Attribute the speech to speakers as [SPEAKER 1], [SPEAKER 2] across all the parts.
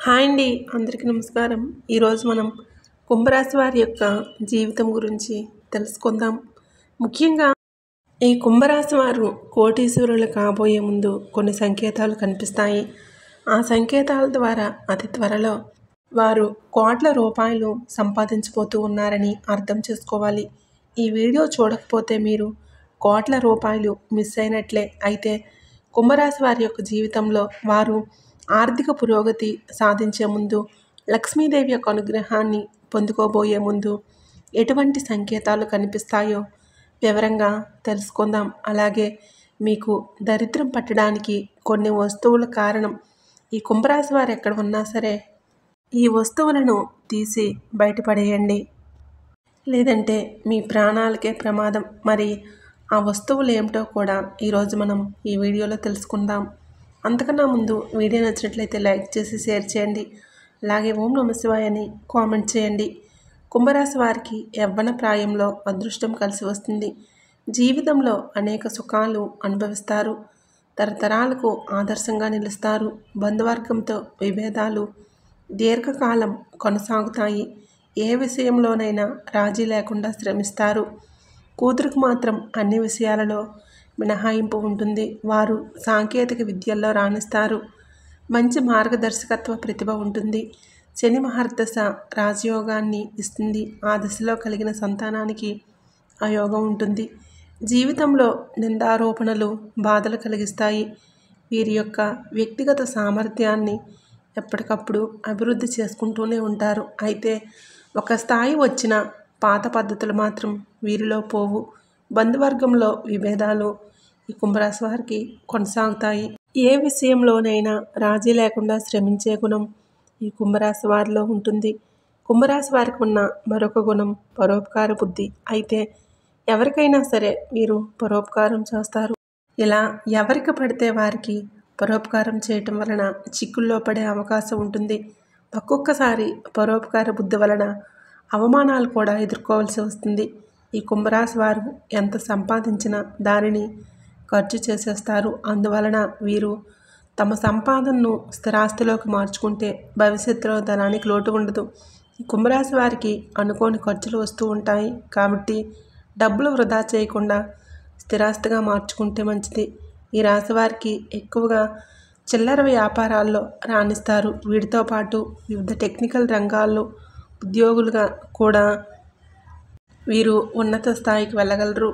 [SPEAKER 1] Hi అండి, అందరికీ నమస్కారం. ఈరోజు మనం కుంభరాశి వారి యొక్క జీవితం గురించి తెలుసుకుందాం. ముఖ్యంగా ఈ కుంభరాశి వారు కోటీశ్వరులు కాబోయే ముందు కొన్ని సంకేతాలు కనిపిస్తాయి. ఆ సంకేతాల ద్వారా అతి త్వరలో వారు కోట్ల రూపాయలు సంపాదించబోతూ ఉన్నారని అర్థం చేసుకోవాలి. ఈ వీడియో చూడకపోతే మీరు కోట్ల రూపాయలు మిస్ అయినట్లే. అయితే కుంభరాశి వారి యొక్క జీవితంలో వారు ఆర్థిక పురోగతి సాధించే ముందు, లక్ష్మీదేవి యొక్క అనుగ్రహాన్ని పొందుకోబోయే ముందు ఎటువంటి సంకేతాలు కనిపిస్తాయో వివరంగా తెలుసుకుందాం. అలాగే మీకు దరిద్రం పట్టడానికి కొన్ని వస్తువుల కారణం. ఈ కుంభరాశి వారు ఎక్కడ ఉన్నా సరే ఈ వస్తువులను తీసి బయటపడేయండి, లేదంటే మీ ప్రాణాలకే ప్రమాదం. మరి ఆ వస్తువులు ఏమిటో కూడా ఈరోజు మనం ఈ వీడియోలో తెలుసుకుందాం. అంతకన్నా ముందు వీడియో నచ్చినట్లయితే లైక్ చేసి షేర్ చేయండి. అలాగే ఓం నమః శివాయ అని కామెంట్ చేయండి. కుంభరాశి వారికి యవ్వన ప్రాయంలో అదృష్టం కలిసి వస్తుంది. జీవితంలో అనేక సుఖాలు అనుభవిస్తారు. తరతరాలకు ఆదర్శంగా నిలుస్తారు. బంధువర్గంతో విభేదాలు దీర్ఘకాలం కొనసాగుతాయి. ఏ విషయంలోనైనా రాజీ లేకుండా శ్రమిస్తారు. కూతురుకు మాత్రం అన్ని విషయాలలో మినహాయింపు ఉంటుంది. వారు సాంకేతిక విద్యల్లో రాణిస్తారు. మంచి మార్గదర్శకత్వ ప్రతిభ ఉంటుంది. శని మహర్దశ రాజయోగాన్ని ఇస్తుంది. ఆ దశలో కలిగిన సంతానానికి ఆ యోగం ఉంటుంది. జీవితంలో నిందారోపణలు బాధలు కలిగిస్తాయి. వీరి యొక్క వ్యక్తిగత సామర్థ్యాన్ని ఎప్పటికప్పుడు అభివృద్ధి చేసుకుంటూనే ఉంటారు. అయితే ఒక స్థాయి వచ్చిన పాత పద్ధతులు మాత్రం వీరిలో పోవు. బంధువర్గంలో విభేదాలు ఈ కుంభరాశి వారికి కొనసాగుతాయి. ఏ విషయంలోనైనా రాజీ లేకుండా శ్రమించే గుణం ఈ కుంభరాశి వారిలో ఉంటుంది. కుంభరాశి వారికి ఉన్న మరొక గుణం పరోపకార బుద్ధి. అయితే ఎవరికైనా సరే వీరు పరోపకారం చేస్తారు. ఇలా ఎవరికి పడితే వారికి పరోపకారం చేయటం వలన చిక్కుల్లో పడే అవకాశం ఉంటుంది. ఒక్కొక్కసారి పరోపకార బుద్ధి వలన అవమానాలు కూడా ఎదుర్కోవాల్సి వస్తుంది. ఈ కుంభరాశి వారు ఎంత సంపాదించినా దానిని ఖర్చు చేసేస్తారు. అందువలన వీరు తమ సంపాదనను స్థిరాస్తిలోకి మార్చుకుంటే భవిష్యత్తులో ధనానికి లోటు ఉండదు. ఈ కుంభరాశి వారికి అనుకోని ఖర్చులు వస్తూ ఉంటాయి. కాబట్టి డబ్బులు వృధా చేయకుండా స్థిరాస్తిగా మార్చుకుంటే మంచిది. ఈ రాశి వారికి ఎక్కువగా చిల్లర వ్యాపారాల్లో రాణిస్తారు. వీటితో పాటు వివిధ టెక్నికల్ రంగాల్లో ఉద్యోగులుగా కూడా వీరు ఉన్నత స్థాయికి వెళ్ళగలరు.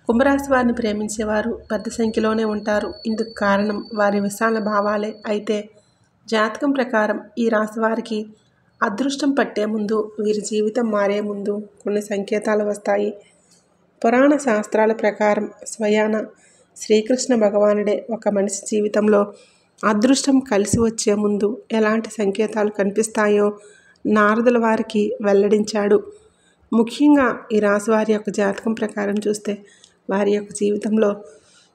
[SPEAKER 1] కుంభరాశి వారిని ప్రేమించేవారు పెద్ద సంఖ్యలోనే ఉంటారు. ఇందుకు కారణం వారి విశాల భావాలే. అయితే జాతకం ప్రకారం ఈ రాశి వారికి అదృష్టం పట్టే ముందు, వీరి జీవితం మారే ముందు కొన్ని సంకేతాలు వస్తాయి. పురాణ శాస్త్రాల ప్రకారం స్వయాన శ్రీకృష్ణ భగవానుడే ఒక మనిషి జీవితంలో అదృష్టం కలిసి వచ్చే ముందు ఎలాంటి సంకేతాలు కనిపిస్తాయో నారదుల వారికి వెల్లడించాడు. ముఖ్యంగా ఈ రాశి వారి యొక్క జాతకం ప్రకారం చూస్తే వారి యొక్క జీవితంలో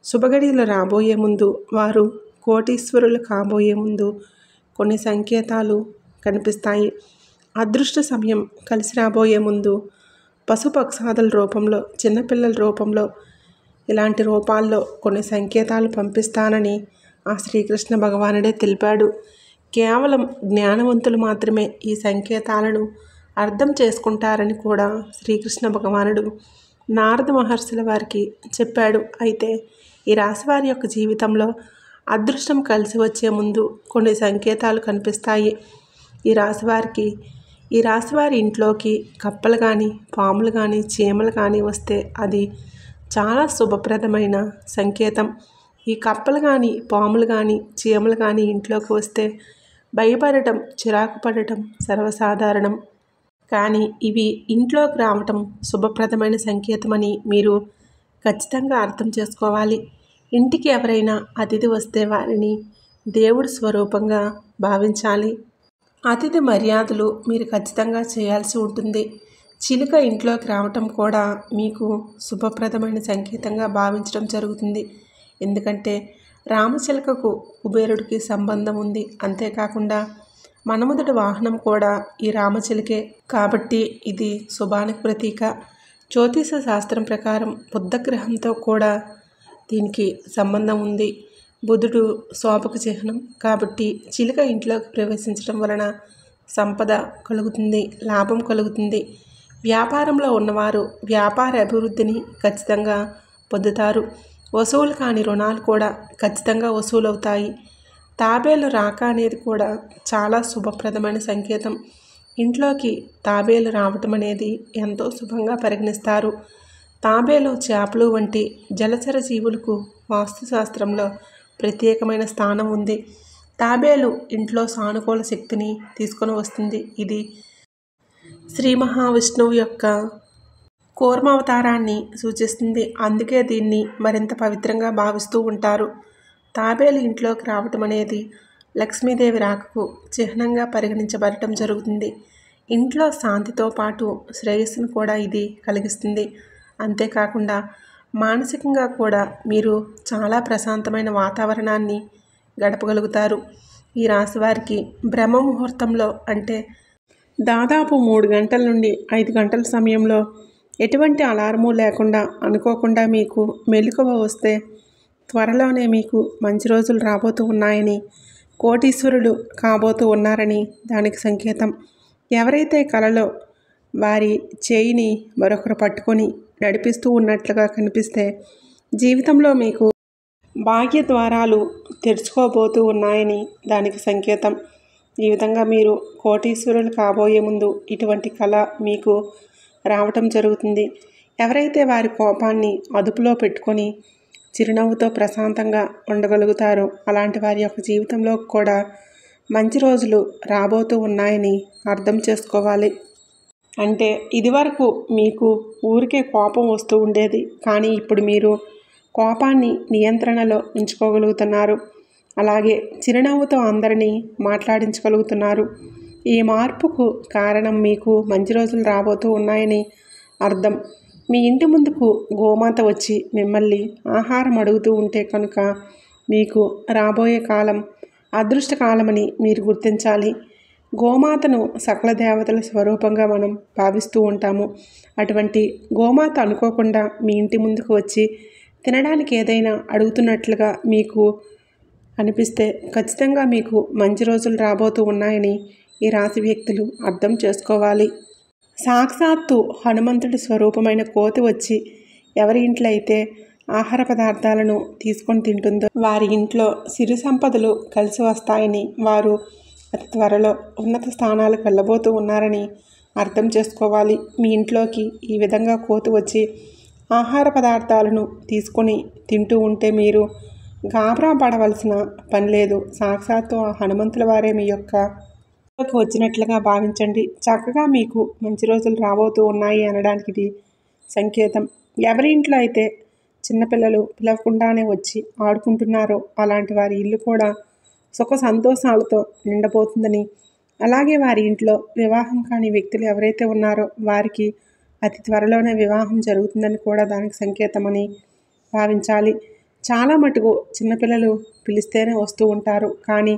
[SPEAKER 1] శుభగడియలు రాబోయే ముందు, వారు కోటీశ్వరులు కాబోయే ముందు కొన్ని సంకేతాలు కనిపిస్తాయి. అదృష్ట సమయం కలిసి రాబోయే ముందు పశుపక్షాదుల రూపంలో, చిన్నపిల్లల రూపంలో, ఇలాంటి రూపాల్లో కొన్ని సంకేతాలు పంపిస్తానని ఆ శ్రీకృష్ణ భగవానుడే తెలిపాడు. కేవలం జ్ఞానవంతులు మాత్రమే ఈ సంకేతాలను అర్థం చేసుకుంటారని కూడా శ్రీకృష్ణ భగవానుడు నారద మహర్షుల వారికి చెప్పాడు. అయితే ఈ రాశి వారి యొక్క జీవితంలో అదృష్టం కలిసి వచ్చే ముందు కొన్ని సంకేతాలు కనిపిస్తాయి. ఈ రాశి వారి ఇంట్లోకి కప్పలు కానీ, పాములు కానీ, చీమలు కానీ వస్తే అది చాలా శుభప్రదమైన సంకేతం. ఈ కప్పలు కానీ, పాములు కానీ, చీమలు కానీ ఇంట్లోకి వస్తే భయపడటం, చిరాకు పడటం సర్వసాధారణం. కానీ ఇవి ఇంట్లోకి రావటం శుభప్రదమైన సంకేతమని మీరు ఖచ్చితంగా అర్థం చేసుకోవాలి. ఇంటికి ఎవరైనా అతిథి వస్తే వారిని దేవుడి స్వరూపంగా భావించాలి. అతిథి మర్యాదలు మీరు ఖచ్చితంగా చేయాల్సి ఉంటుంది. చిలుక ఇంట్లోకి రావటం కూడా మీకు శుభప్రదమైన సంకేతంగా భావించడం జరుగుతుంది. ఎందుకంటే రామచిలుకకు కుబేరుడికి సంబంధం ఉంది. అంతేకాకుండా మన్మధుడి వాహనం కూడా ఈ రామచిలుకే. కాబట్టి ఇది శుభానికి ప్రతీక. జ్యోతిష శాస్త్రం ప్రకారం బుధగ్రహంతో కూడా దీనికి సంబంధం ఉంది. బుధుడు శోభకు చిహ్నం కాబట్టి చిలుక ఇంట్లోకి ప్రవేశించడం వలన సంపద కలుగుతుంది, లాభం కలుగుతుంది. వ్యాపారంలో ఉన్నవారు వ్యాపార అభివృద్ధిని ఖచ్చితంగా పొందుతారు. వసూలు కాని రుణాలు కూడా ఖచ్చితంగా వసూలవుతాయి. తాబేలు రాక అనేది కూడా చాలా శుభప్రదమైన సంకేతం. ఇంట్లోకి తాబేలు రావటం అనేది ఎంతో శుభంగా పరిగణిస్తారు. తాబేలు, చేపలు వంటి జలచర జీవులకు వాస్తుశాస్త్రంలో ప్రత్యేకమైన స్థానం ఉంది. తాబేలు ఇంట్లో సానుకూల శక్తిని తీసుకొని వస్తుంది. ఇది శ్రీ మహావిష్ణువు యొక్క కూర్మావతారాన్ని సూచిస్తుంది. అందుకే దీన్ని మరింత పవిత్రంగా భావిస్తూ ఉంటారు. తాబేలు ఇంట్లోకి రావటం అనేది లక్ష్మీదేవి రాకకు చిహ్నంగా పరిగణించబడటం జరుగుతుంది. ఇంట్లో శాంతితో పాటు శ్రేయస్సును కూడా ఇది కలిగిస్తుంది. అంతేకాకుండా మానసికంగా కూడా మీరు చాలా ప్రశాంతమైన వాతావరణాన్ని గడపగలుగుతారు. ఈ రాశి వారికి బ్రహ్మ ముహూర్తంలో అంటే దాదాపు 3 గంటల నుండి 5 గంటల సమయంలో ఎటువంటి అలారము లేకుండా అనుకోకుండా మీకు మెలకువ వస్తే త్వరలోనే మీకు మంచి రోజులు రాబోతూ ఉన్నాయని, కోటీశ్వరులు కాబోతూ ఉన్నారని దానికి సంకేతం. ఎవరైతే కలలో వారి చేయిని మరొకరు పట్టుకొని నడిపిస్తూ ఉన్నట్లుగా కనిపిస్తే జీవితంలో మీకు భాగ్య ద్వారాలు తెరుచుకోబోతూ ఉన్నాయని దానికి సంకేతం. ఈ విధంగా మీరు కోటీశ్వరులు కాబోయే ముందు ఇటువంటి కళ మీకు రావటం జరుగుతుంది. ఎవరైతే వారి కోపాన్ని అదుపులో పెట్టుకొని చిరునవ్వుతో ప్రశాంతంగా ఉండగలుగుతారో అలాంటి వారి యొక్క జీవితంలో కూడా మంచి రోజులు రాబోతూ ఉన్నాయని అర్థం చేసుకోవాలి. అంటే ఇదివరకు మీకు ఊరికే కోపం వస్తూ ఉండేది, కానీ ఇప్పుడు మీరు కోపాన్ని నియంత్రణలో ఉంచుకోగలుగుతున్నారు. అలాగే చిరునవ్వుతో అందరినీ మాట్లాడించగలుగుతున్నారు. ఈ మార్పుకు కారణం మీకు మంచి రోజులు రాబోతూ ఉన్నాయని అర్థం. మీ ఇంటి ముందుకు గోమాత వచ్చి మిమ్మల్ని ఆహారం అడుగుతూ ఉంటే కనుక మీకు రాబోయే కాలం అదృష్టకాలమని మీరు గుర్తించాలి. గోమాతను సకల దేవతల స్వరూపంగా మనం భావిస్తూ ఉంటాము. అటువంటి గోమాత అనుకోకుండా మీ ఇంటి ముందుకు వచ్చి తినడానికి ఏదైనా అడుగుతున్నట్లుగా మీకు అనిపిస్తే ఖచ్చితంగా మీకు మంచి రోజులు రాబోతూ ఉన్నాయని ఈ రాశి వ్యక్తులు అర్థం చేసుకోవాలి. సాక్షాత్తు హనుమంతుడి స్వరూపమైన కోతి వచ్చి ఎవరి ఇంట్లో అయితే ఆహార పదార్థాలను తీసుకొని తింటుందో వారి ఇంట్లో సిరి సంపదలు కలిసి వస్తాయని, వారు అతి త్వరలో ఉన్నత స్థానాలకు వెళ్ళబోతూ ఉన్నారని అర్థం చేసుకోవాలి. మీ ఇంట్లోకి ఈ విధంగా కోతి వచ్చి ఆహార పదార్థాలను తీసుకొని తింటూ ఉంటే మీరు గాబరా పడవలసిన పని లేదు. సాక్షాత్తు ఆ హనుమంతుల వారే మీ యొక్క వచ్చినట్లుగా భావించండి. చక్కగా మీకు మంచి రోజులు రాబోతూ ఉన్నాయి అనడానికి ఇది సంకేతం. ఎవరి ఇంట్లో అయితే చిన్నపిల్లలు పిలవకుండానే వచ్చి ఆడుకుంటున్నారో అలాంటి వారి ఇల్లు కూడా సుఖ సంతోషాలతో నిండబోతుందని, అలాగే వారి ఇంట్లో వివాహం కాని వ్యక్తులు ఎవరైతే ఉన్నారో వారికి అతి త్వరలోనే వివాహం జరుగుతుందని కూడా దానికి సంకేతమని భావించాలి. చాలా మటుకు చిన్నపిల్లలు పిలిస్తేనే వస్తూ ఉంటారు, కానీ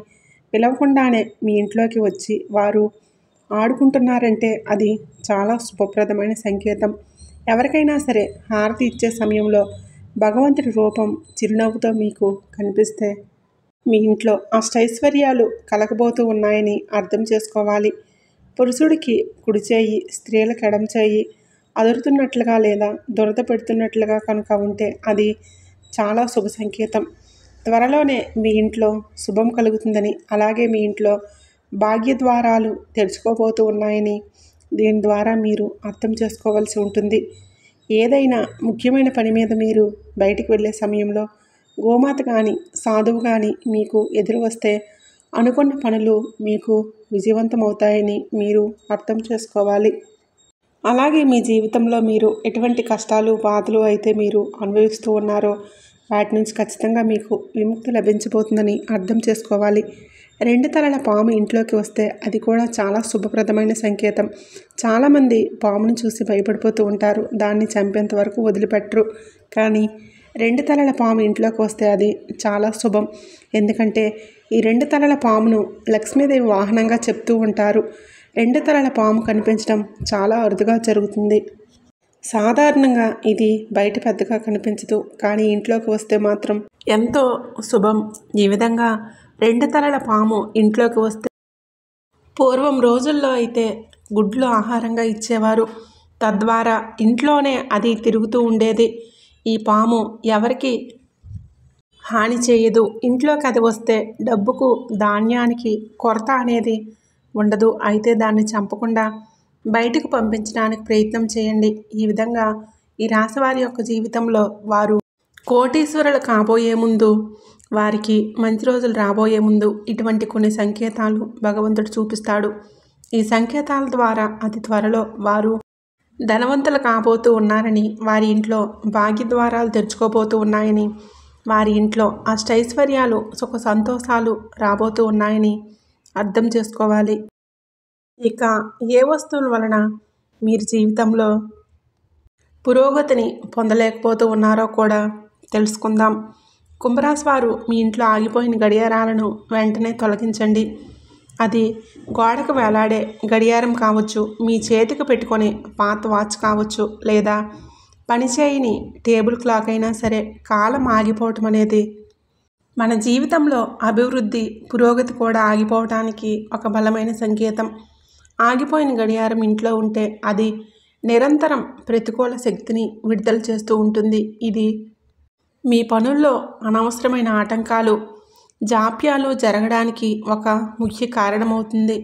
[SPEAKER 1] పిలవకుండానే మీ ఇంట్లోకి వచ్చి వారు ఆడుకుంటున్నారంటే అది చాలా శుభప్రదమైన సంకేతం. ఎవరికైనా సరే హారతి ఇచ్చే సమయంలో భగవంతుడి రూపం చిరునవ్వుతో మీకు కనిపిస్తే మీ ఇంట్లో అష్టైశ్వర్యాలు కలగబోతూ ఉన్నాయని అర్థం చేసుకోవాలి. పురుషుడికి కుడి చేయి, స్త్రీలకు ఎడమ చేయి అదురుతున్నట్లుగా లేదా దురద పెడుతున్నట్లుగా కనుక ఉంటే అది చాలా శుభ సంకేతం. త్వరలోనే మీ ఇంట్లో శుభం కలుగుతుందని, అలాగే మీ ఇంట్లో భాగ్యద్వారాలు తెరుచుకోబోతూ ఉన్నాయని దీని ద్వారా మీరు అర్థం చేసుకోవాల్సి ఉంటుంది. ఏదైనా ముఖ్యమైన పని మీద మీరు బయటికి వెళ్ళే సమయంలో గోమాత కానీ సాధువు కానీ మీకు ఎదురు వస్తే అనుకున్న పనులు మీకు విజయవంతమవుతాయని మీరు అర్థం చేసుకోవాలి. అలాగే మీ జీవితంలో మీరు ఎటువంటి కష్టాలు బాధలు అయితే మీరు అనుభవిస్తూ ఉన్నారో వాటి నుంచి ఖచ్చితంగా మీకు విముక్తి లభించబోతుందని అర్థం చేసుకోవాలి. 2 తలల పాము ఇంట్లోకి వస్తే అది కూడా చాలా శుభప్రదమైన సంకేతం. చాలామంది పామును చూసి భయపడిపోతూ ఉంటారు, దాన్ని చంపేంత వరకు వదిలిపెట్టరు. కానీ 2 తలల పాము ఇంట్లోకి వస్తే అది చాలా శుభం. ఎందుకంటే ఈ 2 తలల పామును లక్ష్మీదేవి వాహనంగా చెప్తూ ఉంటారు. 2 తలల పాము కనిపించడం చాలా అరుదుగా జరుగుతుంది. సాధారణంగా ఇది బయట పెద్దగా కనిపించదు, కానీ ఇంట్లోకి వస్తే మాత్రం ఎంతో శుభం. ఈ విధంగా 2 తలల పాము ఇంట్లోకి వస్తే పూర్వం రోజుల్లో అయితే గుడ్లు ఆహారంగా ఇచ్చేవారు. తద్వారా ఇంట్లోనే అది తిరుగుతూ ఉండేది. ఈ పాము ఎవరికి హాని చేయదు. ఇంట్లోకి అది వస్తే డబ్బుకు, ధాన్యానికి కొరత అనేది ఉండదు. అయితే దాన్ని చంపకుండా బయటకు పంపించడానికి ప్రయత్నం చేయండి. ఈ విధంగా ఈ రాశివారి యొక్క జీవితంలో వారు కోటీశ్వరులు కాబోయే ముందు, వారికి మంచి రోజులు రాబోయే ముందు ఇటువంటి కొన్ని సంకేతాలు భగవంతుడు చూపిస్తాడు. ఈ సంకేతాల ద్వారా అతి త్వరలో వారు ధనవంతులు కాబోతూ ఉన్నారని, వారి ఇంట్లో భాగ్యద్వారాలు తెరుచుకోబోతూ ఉన్నాయని, వారి ఇంట్లో అష్టైశ్వర్యాలు, సుఖ సంతోషాలు రాబోతూ ఉన్నాయని అర్థం చేసుకోవాలి. ఇక ఏ వస్తువుల వలన మీరు జీవితంలో పురోగతిని పొందలేకపోతూ ఉన్నారో కూడా తెలుసుకుందాం. కుంభరాశి వారు మీ ఇంట్లో ఆగిపోయిన గడియారాలను వెంటనే తొలగించండి. అది గోడకు వేలాడే గడియారం కావచ్చు, మీ చేతికి పెట్టుకొని పాత వాచ్ కావచ్చు, లేదా పనిచేయని టేబుల్ క్లాక్ అయినా సరే. కాలం ఆగిపోవటం అనేది మన జీవితంలో అభివృద్ధి, పురోగతి కూడా ఆగిపోవటానికి ఒక బలమైన సంకేతం. ఆగిపోయిన గడియారం ఇంట్లో ఉంటే అది నిరంతరం ప్రతికూల శక్తిని విడుదల చేస్తూ ఉంటుంది. ఇది మీ పనుల్లో అనవసరమైన ఆటంకాలు, జాప్యాలు జరగడానికి ఒక ముఖ్య కారణమవుతుంది.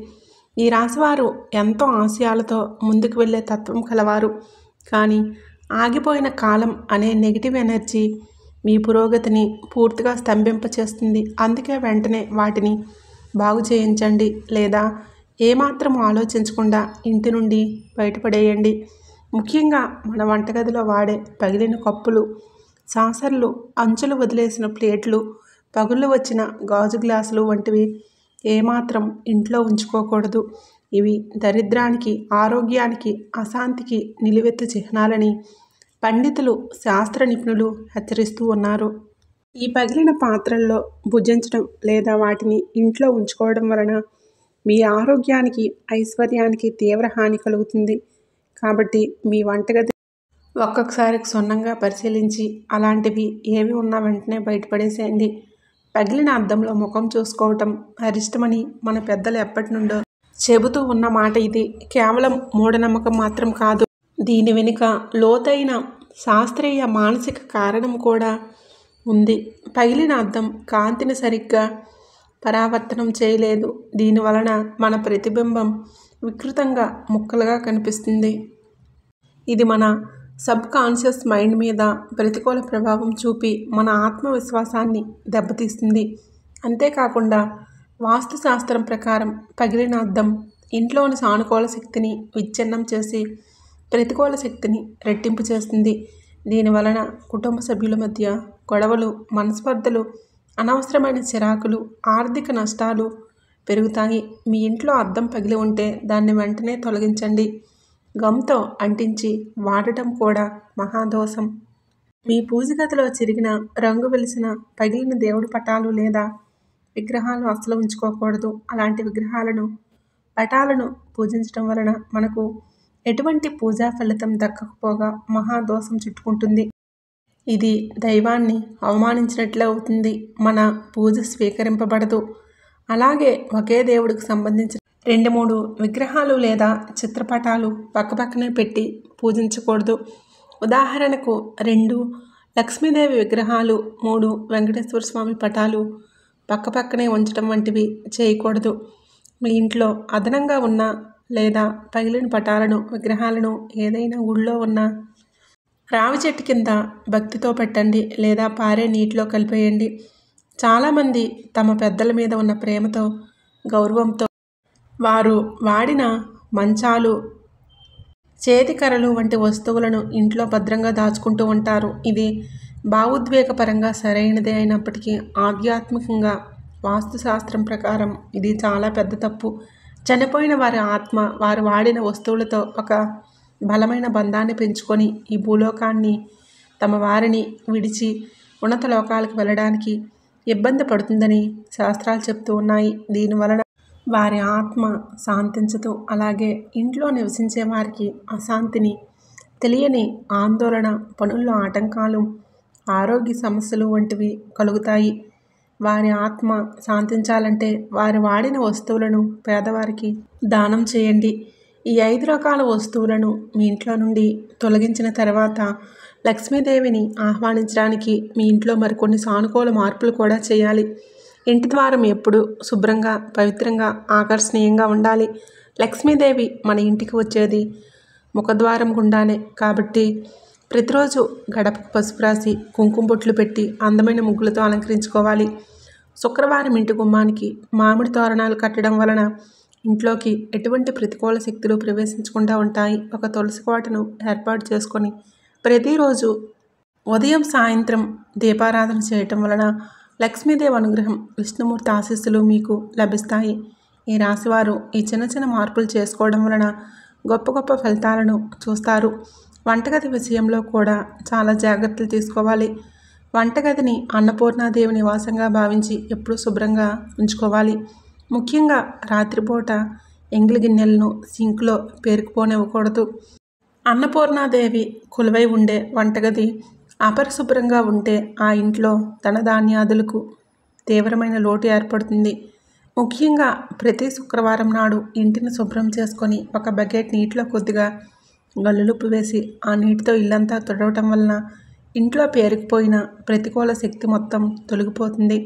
[SPEAKER 1] ఈ రాశివారు ఎంతో ఆశయాలతో ముందుకు వెళ్ళే తత్వం కలవారు. కానీ ఆగిపోయిన కాలం అనే నెగిటివ్ ఎనర్జీ మీ పురోగతిని పూర్తిగా స్తంభింపచేస్తుంది. అందుకే వెంటనే వాటిని బాగు చేయించండి, లేదా ఏమాత్రం ఆలోచించకుండా ఇంటి నుండి బయటపడేయండి. ముఖ్యంగా మన వంటగదిలో వాడే పగిలిన కప్పులు, సాసర్లు, అంచులు వదిలేసిన ప్లేట్లు, పగుళ్ళు వచ్చిన గాజు గ్లాసులు వంటివి ఏమాత్రం ఇంట్లో ఉంచుకోకూడదు. ఇవి దరిద్రానికి, ఆరోగ్యానికి, అశాంతికి నిలువెత్తు చిహ్నాలని పండితులు, శాస్త్ర నిపుణులు హెచ్చరిస్తూ ఉన్నారు. ఈ పగిలిన పాత్రల్లో భుజించడం లేదా వాటిని ఇంట్లో ఉంచుకోవడం వలన మీ ఆరోగ్యానికి, ఐశ్వర్యానికి తీవ్ర హాని కలుగుతుంది. కాబట్టి మీ వంటగది ఒక్కొక్కసారి క్షుణ్ణంగా పరిశీలించి అలాంటివి ఏవి ఉన్నా వెంటనే బయటపడేసేయండి. పగిలిన అద్దంలో ముఖం చూసుకోవటం అరిష్టమని మన పెద్దలు ఎప్పటి నుండో చెబుతూ ఉన్న మాట ఇది. కేవలం మూఢనమ్మకం మాత్రం కాదు. దీని వెనుక లోతైన శాస్త్రీయ, మానసిక కారణం కూడా ఉంది. పగిలిన అద్దం కాంతిని సరిగ్గా పరావర్తనం చేయలేదు. దీనివలన మన ప్రతిబింబం వికృతంగా, ముక్కలుగా కనిపిస్తుంది. ఇది మన సబ్ కాన్షియస్ మైండ్ మీద ప్రతికూల ప్రభావం చూపి మన ఆత్మవిశ్వాసాన్ని దెబ్బతీస్తుంది. అంతేకాకుండా వాస్తుశాస్త్రం ప్రకారం పగిలిన అద్దం ఇంట్లోని సానుకూల శక్తిని విచ్ఛిన్నం చేసి ప్రతికూల శక్తిని రెట్టింపు చేస్తుంది. దీనివలన కుటుంబ సభ్యుల మధ్య గొడవలు, మనస్పర్ధలు, అనవసరమైన చిరాకులు, ఆర్థిక నష్టాలు పెరుగుతాయి. మీ ఇంట్లో అద్దం పగిలి ఉంటే దాన్ని వెంటనే తొలగించండి. గమ్తో అంటించి వాడటం కూడా మహాదోషం. మీ పూజ గదిలో చిరిగిన, రంగు వెలిసిన, పగిలిన దేవుడి పటాలు లేదా విగ్రహాలు అస్సలు ఉంచుకోకూడదు. అలాంటి విగ్రహాలను, పటాలను పూజించడం వలన మనకు ఎటువంటి పూజా ఫలితం దక్కకపోగా మహాదోషం చుట్టుకుంటుంది. ఇది దైవాన్ని అవమానించినట్లే అవుతుంది. మన పూజ స్వీకరింపబడదు. అలాగే ఒకే దేవుడికి సంబంధించిన 2-3 విగ్రహాలు లేదా చిత్రపటాలు పక్కపక్కనే పెట్టి పూజించకూడదు. ఉదాహరణకు 2 లక్ష్మీదేవి విగ్రహాలు, 3 వెంకటేశ్వర స్వామి పటాలు పక్కపక్కనే ఉంచడం వంటివి చేయకూడదు. మీ ఇంట్లో అదనంగా ఉన్న లేదా పగిలిన పటాలను, విగ్రహాలను ఏదైనా గుళ్ళో ఉన్న రావి చెట్టు కింద భక్తితో పెట్టండి, లేదా పారే నీటిలో కలిపేయండి. చాలామంది తమ పెద్దల మీద ఉన్న ప్రేమతో, గౌరవంతో వారు వాడిన మంచాలు, చేతికర్రలు వంటి వస్తువులను ఇంట్లో భద్రంగా దాచుకుంటూ ఉంటారు. ఇది భావోద్వేగపరంగా సరైనదే అయినప్పటికీ ఆధ్యాత్మికంగా, వాస్తుశాస్త్రం ప్రకారం ఇది చాలా పెద్ద తప్పు. చనిపోయిన వారి ఆత్మ వారు వాడిన వస్తువులతో ఒక బలమైన బంధాన్ని పెంచుకొని ఈ భూలోకాన్ని, తమ వారిని విడిచి ఉన్నత లోకాలకు వెళ్ళడానికి ఇబ్బంది పడుతుందని శాస్త్రాలు చెప్తూ ఉన్నాయి. దీనివలన వారి ఆత్మ శాంతించదు. అలాగే ఇంట్లో నివసించే వారికి అశాంతిని, తెలియని ఆందోళన, పనుల్లో ఆటంకాలు, ఆరోగ్య సమస్యలు వంటివి కలుగుతాయి. వారి ఆత్మ శాంతించాలంటే వారి వాడిన వస్తువులను పేదవారికి దానం చేయండి. ఈ 5 రకాల వస్తువులను మీ ఇంట్లో నుండి తొలగించిన తర్వాత లక్ష్మీదేవిని ఆహ్వానించడానికి మీ ఇంట్లో మరికొన్ని సానుకూల మార్పులు కూడా చేయాలి. ఇంటి ద్వారం ఎప్పుడు శుభ్రంగా, పవిత్రంగా, ఆకర్షణీయంగా ఉండాలి. లక్ష్మీదేవి మన ఇంటికి వచ్చేది ముఖద్వారం గుండానే. కాబట్టి ప్రతిరోజు గడపకు పసుపు రాసి, కుంకుమ బొట్లు పెట్టి, అందమైన ముగ్గులతో అలంకరించుకోవాలి. శుక్రవారం ఇంటి గుమ్మానికి మామిడి తోరణాలు కట్టడం వలన ఇంట్లోకి ఎటువంటి ప్రతికూల శక్తులు ప్రవేశించకుండా ఉంటాయి. ఒక తులసి కోటను ఏర్పాటు చేసుకొని ప్రతిరోజు ఉదయం, సాయంత్రం దీపారాధన చేయటం వలన లక్ష్మీదేవి అనుగ్రహం, విష్ణుమూర్తి ఆశీస్సులు మీకు లభిస్తాయి. ఈ రాశివారు ఈ చిన్న చిన్న మార్పులు చేసుకోవడం వలన గొప్ప గొప్ప ఫలితాలను చూస్తారు. వంటగది విషయంలో కూడా చాలా జాగ్రత్తలు తీసుకోవాలి. వంటగదిని అన్నపూర్ణాదేవి నివాసంగా భావించి ఎప్పుడూ శుభ్రంగా ఉంచుకోవాలి. ముఖ్యంగా రాత్రిపూట ఎంగిలి గిన్నెలను సింక్లో పేరుకుపోనివ్వకూడదు. అన్నపూర్ణాదేవి కొలువై ఉండే వంటగది అపరిశుభ్రంగా ఉంటే ఆ ఇంట్లో ధనధాన్యాదులకు తీవ్రమైన లోటు ఏర్పడుతుంది. ముఖ్యంగా ప్రతి శుక్రవారం నాడు ఇంటిని శుభ్రం చేసుకొని ఒక బకెట్ నీటిలో కొద్దిగా గల్లులుప్పు వేసి ఆ నీటితో ఇల్లంతా తుడవటం వలన ఇంట్లో పేరుకుపోయిన ప్రతికూల శక్తి మొత్తం తొలగిపోతుంది.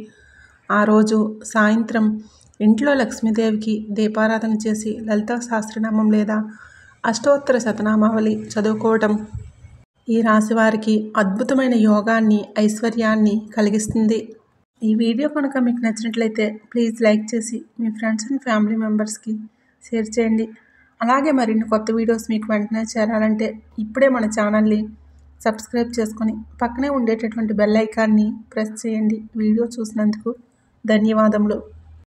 [SPEAKER 1] ఆ రోజు సాయంత్రం ఇంట్లో లక్ష్మీదేవికి దీపారాధన చేసి లలితా సహస్రనామం లేదా అష్టోత్తర శతనామావళి చదువుకోవటం ఈ రాశి వారికి అద్భుతమైన యోగాన్ని, ఐశ్వర్యాన్ని కలిగిస్తుంది. ఈ వీడియో కనుక మీకు నచ్చినట్లయితే ప్లీజ్ లైక్ చేసి మీ ఫ్రెండ్స్ అండ్ ఫ్యామిలీ మెంబర్స్కి షేర్ చేయండి. అలాగే మరిన్ని కొత్త వీడియోస్ మీకు వెంటనే చేరాలంటే ఇప్పుడే మన ఛానల్ని సబ్స్క్రైబ్ చేసుకొని పక్కనే ఉండేటటువంటి బెల్ ఐకాన్ని ప్రెస్ చేయండి. వీడియో చూసినందుకు ధన్యవాదములు.